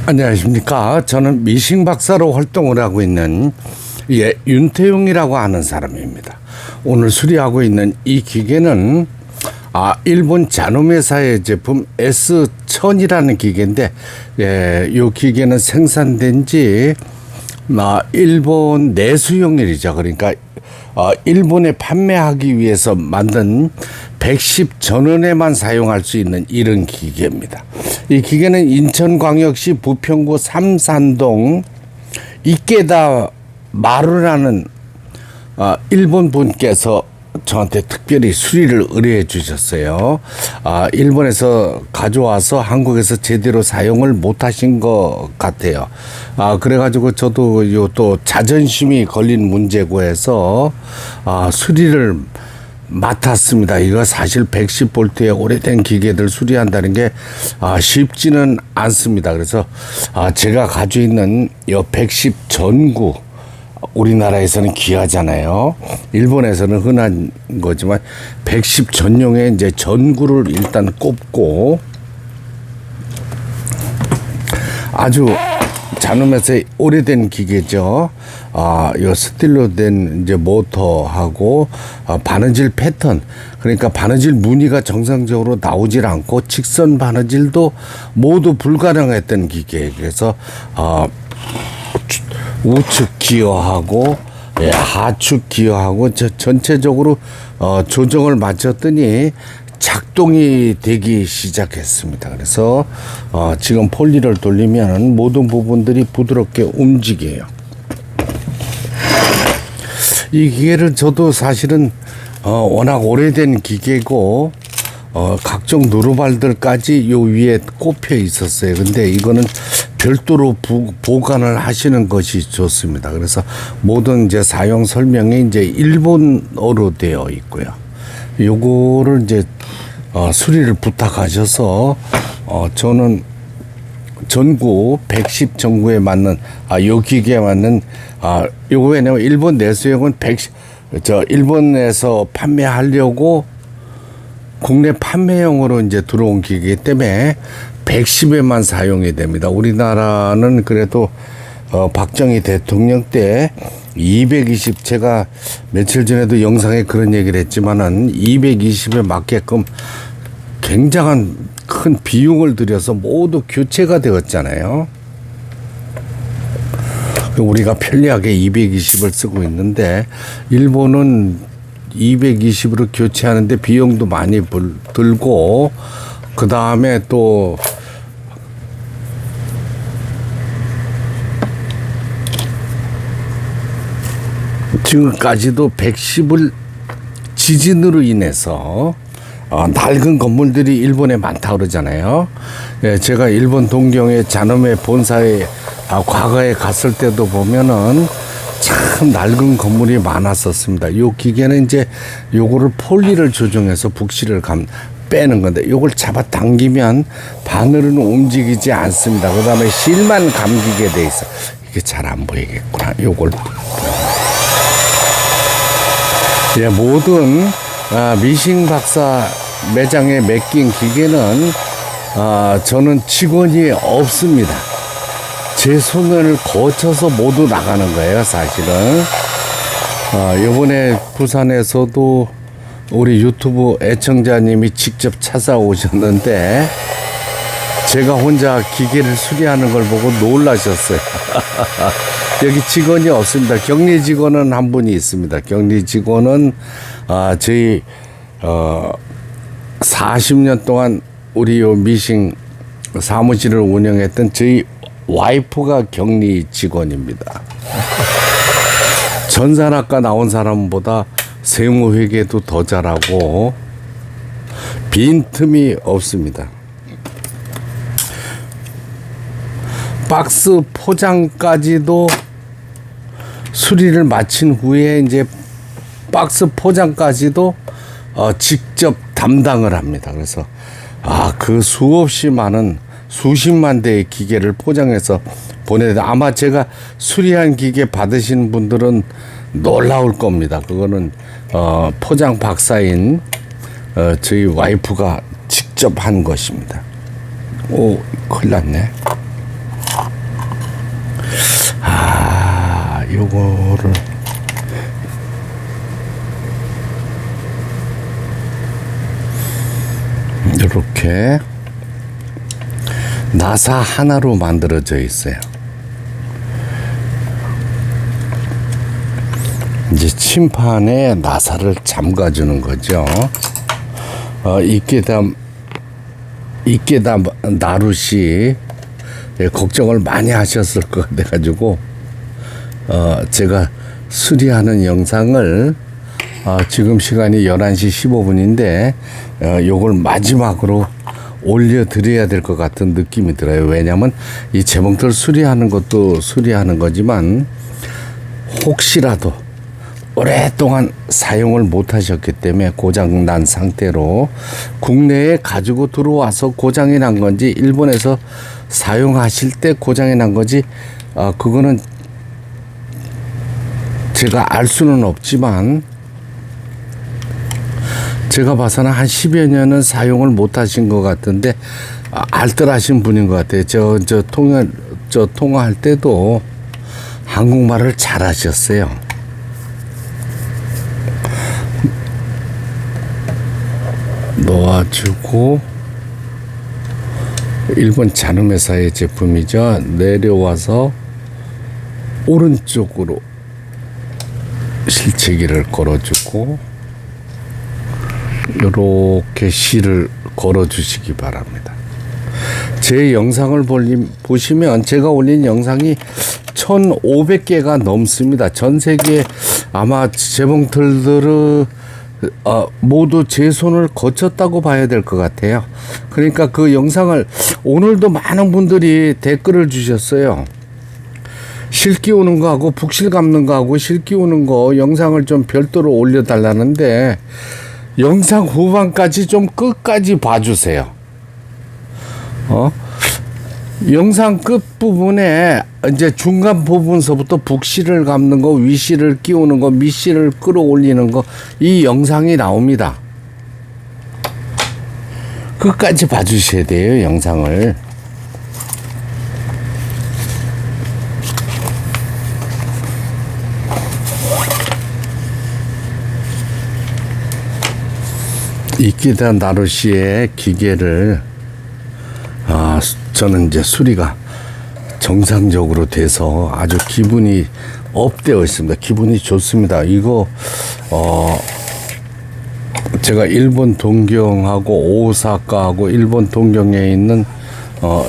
안녕하십니까. 저는 미싱 박사로 활동을 하고 있는 윤태용이라고 하는 사람입니다. 오늘 수리하고 있는 이 기계는 일본 잔홈회사의 제품 S1000이라는 기계인데, 이 기계는 생산된 지 일본 내수용일이죠. 그러니까 일본에 판매하기 위해서 만든 110 전원에만 사용할 수 있는 이런 기계입니다. 이 기계는 인천광역시 부평구 삼산동 이케다 마루라는 일본 분께서 저한테 특별히 수리를 의뢰해 주셨어요. 일본에서 가져와서 한국에서 제대로 사용을 못 하신 것 같아요. 그래가지고 저도 요 또 자존심이 걸린 문제고 해서 수리를 맡았습니다. 이거 사실 110V의 오래된 기계들 수리한다는 게 쉽지는 않습니다. 그래서 제가 가지고 있는 이 110 전구, 우리나라에서는 귀하잖아요. 일본에서는 흔한 거지만 110 전용의 이제 전구를 일단 꼽고 아주 잔홈에서의 오래된 기계죠. 이 스틸로 된 이제 모터하고 바느질 패턴, 그러니까 바느질 무늬가 정상적으로 나오질 않고 직선 바느질도 모두 불가능했던 기계. 그래서 우측 기어하고 하측 기어하고 전체적으로 조정을 마쳤더니 작동이 되기 시작했습니다. 그래서 지금 폴리를 돌리면 모든 부분들이 부드럽게 움직여요. 이 기계를 저도 사실은 워낙 오래된 기계고 각종 누르발들까지 요 위에 꼽혀 있었어요. 근데 이거는 별도로 보관을 하시는 것이 좋습니다. 그래서 모든 이제 사용 설명이 이제 일본어로 되어 있고요. 요거를 이제 수리를 부탁하셔서 저는 전구 110 전구에 맞는 요 기계에 맞는 요거 왜냐면 일본 내수용은 일본에서 판매하려고 국내 판매용으로 이제 들어온 기계이기 때문에 110에만 사용이 됩니다. 우리나라는 그래도 박정희 대통령 때 220, 제가 며칠 전에도 영상에 그런 얘기를 했지만은 220에 맞게끔 굉장한 큰 비용을 들여서 모두 교체가 되었잖아요. 우리가 편리하게 220을 쓰고 있는데 일본은 220으로 교체하는데 비용도 많이 들고, 그 다음에 또 지금까지도 110을 지진으로 인해서 낡은 건물들이 일본에 많다 그러잖아요. 제가 일본 동경의 잔홈의 본사에 과거에 갔을 때도 보면은 참 낡은 건물이 많았었습니다. 요 기계는 이제 요거를 폴리를 조정해서 북실을 빼는 건데, 요걸 잡아 당기면 바늘은 움직이지 않습니다. 그 다음에 실만 감기게 돼 있어. 이게 잘 안 보이겠구나. 요걸 모든 미싱 박사 매장에 맡긴 기계는 저는 직원이 없습니다. 제 손을 거쳐서 모두 나가는 거예요, 사실은. 이번에 부산에서도 우리 유튜브 애청자님이 직접 찾아오셨는데 제가 혼자 기계를 수리하는 걸 보고 놀라셨어요. 여기 직원이 없습니다. 격리 직원은 한 분이 있습니다. 격리 직원은 저희 40년 동안 우리 요 미싱 사무실을 운영했던 저희 와이프가 격리 직원입니다. 전산학과 나온 사람보다 세무회계도 더 잘하고 빈틈이 없습니다. 박스 포장까지도 수리를 마친 후에 이제 박스 포장까지도 직접 담당을 합니다. 그래서 그 수없이 많은 수십만 대의 기계를 포장해서 아마 제가 수리한 기계 받으신 분들은 놀라울 겁니다. 그거는 포장 박사인 저희 와이프가 직접 한 것입니다. 오, 큰일 났네. 요거를 이렇게 나사 하나로 만들어져 있어요. 이제 침판에 나사를 잠가주는 거죠. 이케다 나룻이 걱정을 많이 하셨을 것 같아가지고 제가 수리하는 영상을 지금 시간이 11시 15분인데 요걸 마지막으로 올려드려야 될 것 같은 느낌이 들어요. 왜냐면 이 재봉틀 수리하는 것도 수리하는 거지만 혹시라도 오랫동안 사용을 못 하셨기 때문에 고장난 상태로 국내에 가지고 들어와서 고장이 난 건지 일본에서 사용하실 때 고장이 난 건지 그거는 제가 알 수는 없지만 제가 봐서는 한 10여 년은 사용을 못 하신 것 같은데 알뜰하신 분인 것 같아요. 통화할 때도 한국말을 잘 하셨어요. 놓아주고 일본 잔음회사의 제품이죠. 내려와서 오른쪽으로 실체기를 걸어주고 이렇게 실을 걸어주시기 바랍니다. 제 영상을 보시면 제가 올린 영상이 1,500개가 넘습니다. 전 세계 아마 재봉틀들을 모두 제 손을 거쳤다고 봐야 될 것 같아요. 그러니까 그 영상을 오늘도 많은 분들이 댓글을 주셨어요. 실 끼우는 거하고 북실 감는 거하고 실 끼우는 거 영상을 좀 별도로 올려달라는데 영상 후반까지 좀 끝까지 봐주세요. 영상 끝부분에 이제 중간 부분서부터 북실을 감는 거, 위실을 끼우는 거, 밑실을 끌어올리는 거, 이 영상이 나옵니다. 끝까지 봐주셔야 돼요, 영상을. 이케다 나룻이의 기계를 저는 이제 수리가 정상적으로 돼서 아주 기분이 업되어 있습니다. 기분이 좋습니다. 이거 제가 일본 동경하고 오사카하고 일본 동경에 있는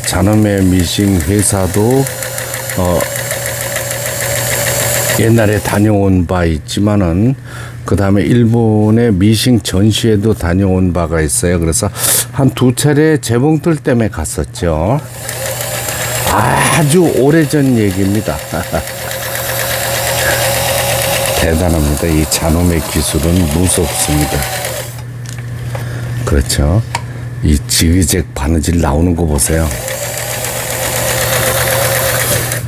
잔음의 미싱 회사도 옛날에 다녀온 바 있지만은 그 다음에 일본의 미싱 전시회도 다녀온 바가 있어요. 그래서 한 2차례 재봉틀 때문에 갔었죠. 아주 오래전 얘기입니다. 대단합니다. 이 잔음의 기술은 무섭습니다. 그렇죠. 이 지그잭 바느질 나오는 거 보세요.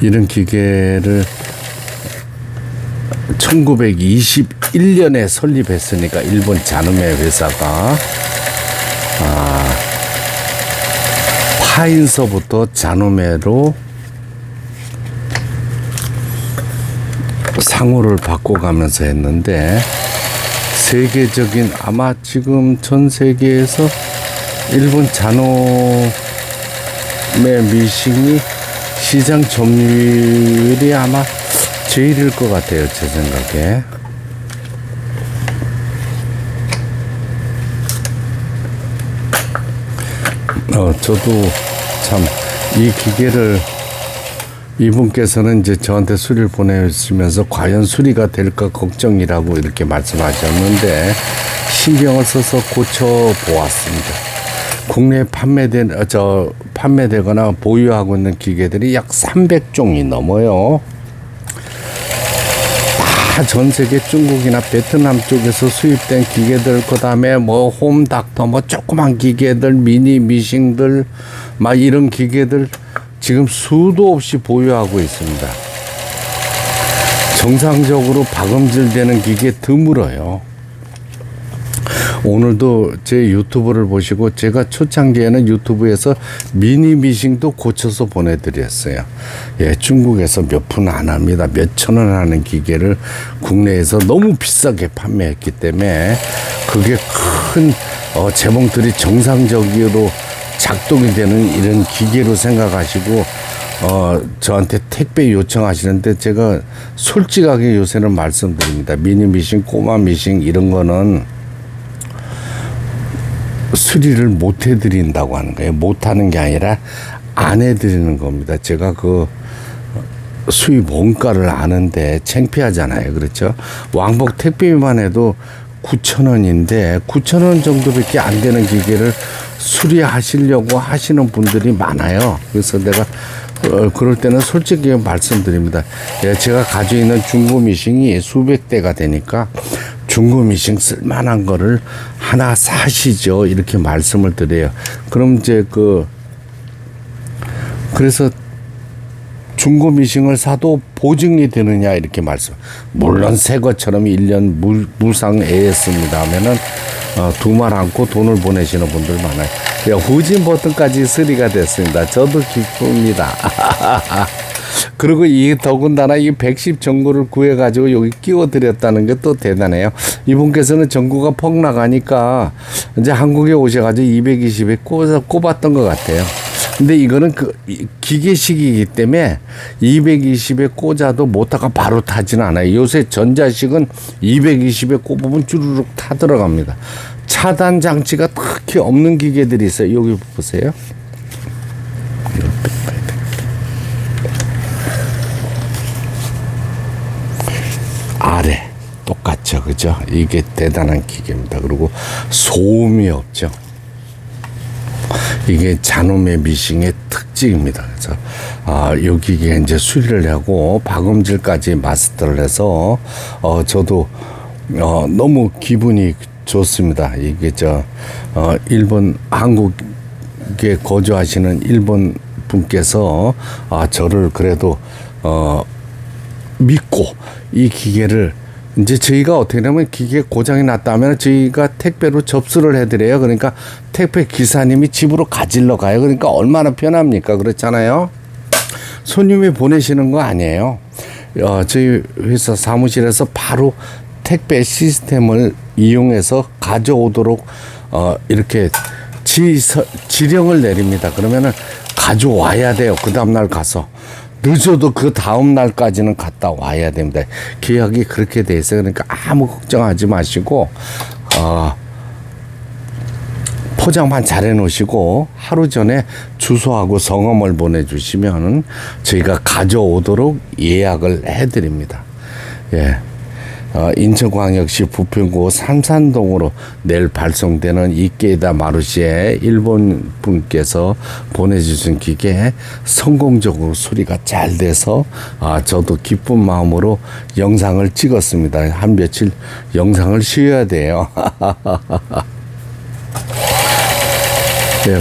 이런 기계를 1921년에 설립했으니까 일본 잔음의 회사가 파인서부터 잔음회로 상호를 바꿔가면서 했는데 세계적인 아마 지금 전 세계에서 일본 잔음의 미싱이 시장 점유율이 아마 제일일 것 같아요, 제 생각에. 저도 참 이 기계를 이분께서는 이제 저한테 수리를 보내주시면서 과연 수리가 될까 걱정이라고 이렇게 말씀하셨는데 신경을 써서 고쳐 보았습니다. 국내에 판매되거나 보유하고 있는 기계들이 약 300종이 넘어요. 전 세계 중국이나 베트남 쪽에서 수입된 기계들, 그 다음에 뭐 홈닥터, 뭐 조그만 기계들, 미니 미싱들, 막 이런 기계들 지금 수도 없이 보유하고 있습니다. 정상적으로 박음질 되는 기계 드물어요. 오늘도 제 유튜브를 보시고 제가 초창기에는 유튜브에서 미니 미싱도 고쳐서 보내드렸어요. 예, 중국에서 몇 푼 안 합니다. 몇 천 원 하는 기계를 국내에서 너무 비싸게 판매했기 때문에 그게 큰 재봉틀이 정상적으로 작동이 되는 이런 기계로 생각하시고 저한테 택배 요청하시는데 제가 솔직하게 요새는 말씀드립니다. 미니 미싱, 꼬마 미싱 이런 거는 수리를 못 해드린다고 하는 거예요. 못 하는 게 아니라 안 해드리는 겁니다. 제가 그 수입 원가를 아는데 창피하잖아요. 그렇죠? 왕복 택배비만 해도 9,000원인데 9,000원 정도밖에 안 되는 기계를 수리하시려고 하시는 분들이 많아요. 그래서 내가 그럴 때는 솔직히 말씀드립니다. 예, 제가 가지고 있는 중고 미싱이 수백 대가 되니까 중고 미싱 쓸만한 거를 하나 사시죠. 이렇게 말씀을 드려요. 그럼 이제 그래서 중고 미싱을 사도 보증이 되느냐 이렇게 말씀. 물론 새 것처럼 1년 무상AS입니다 하면은 두 말 안고 돈을 보내시는 분들 많아요. 후진 버튼까지 수리가 됐습니다. 저도 기쁩니다. 그리고 이 더군다나 이 110 전구를 구해가지고 여기 끼워드렸다는 게 또 대단해요. 이분께서는 전구가 퍽 나가니까 이제 한국에 오셔가지고 220에 꼽았던 것 같아요. 근데 이거는 기계식이기 때문에 220에 꽂아도 모터가 바로 타지는 않아요. 요새 전자식은 220에 꼽으면 주르륵 타 들어갑니다. 차단 장치가 특히 없는 기계들이 있어요. 여기 보세요. 아래 똑같죠, 그죠? 이게 대단한 기계입니다. 그리고 소음이 없죠. 이게 잔음의 미싱의 특징입니다. 그래서 이 기계 이제 수리를 하고 박음질까지 마스터를 해서 저도 너무 기분이 좋습니다. 이게 일본 한국에 거주하시는 일본 분께서 저를 그래도 믿고 이 기계를 이제 저희가 어떻게 되면 기계 고장이 났다면 저희가 택배로 접수를 해드려요. 그러니까 택배 기사님이 집으로 가지러 가요. 그러니까 얼마나 편합니까? 그렇잖아요. 손님이 보내시는 거 아니에요. 저희 회사 사무실에서 바로 택배 시스템을 이용해서 가져오도록 이렇게 지령을 내립니다. 그러면은 가져와야 돼요. 그 다음날 가서. 늦어도 그 다음 날까지는 갔다 와야 됩니다. 계약이 그렇게 돼 있어요. 그러니까 아무 걱정하지 마시고 포장만 잘 해놓으시고 하루 전에 주소하고 성함을 보내주시면 저희가 가져오도록 예약을 해드립니다. 예. 인천광역시 부평구 삼산동으로 내일 발송되는 이케이다 마루시에 일본 분께서 보내주신 기계 성공적으로 수리가 잘 돼서 저도 기쁜 마음으로 영상을 찍었습니다. 한 며칠 영상을 쉬어야 돼요. 네,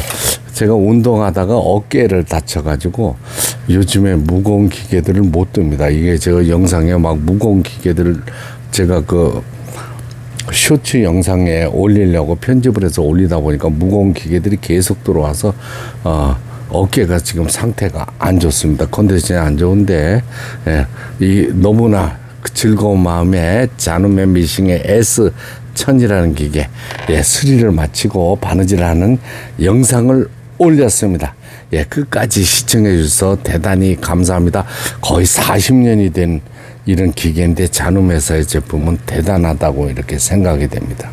제가 운동하다가 어깨를 다쳐가지고 요즘에 무거운 기계들을 못 듭니다. 이게 제가 영상에 막 무거운 기계들을 제가 쇼츠 영상에 올리려고 편집을 해서 올리다 보니까 무거운 기계들이 계속 들어와서 어깨가 지금 상태가 안 좋습니다. 컨디션이 안 좋은데 이 너무나 즐거운 마음에 잔음의 미싱의 S1000이라는 기계 수리를 마치고 바느질하는 영상을 올렸습니다. 끝까지 시청해 주셔서 대단히 감사합니다. 거의 40년이 된 이런 기계인데 잔음회사의 제품은 대단하다고 이렇게 생각이 됩니다.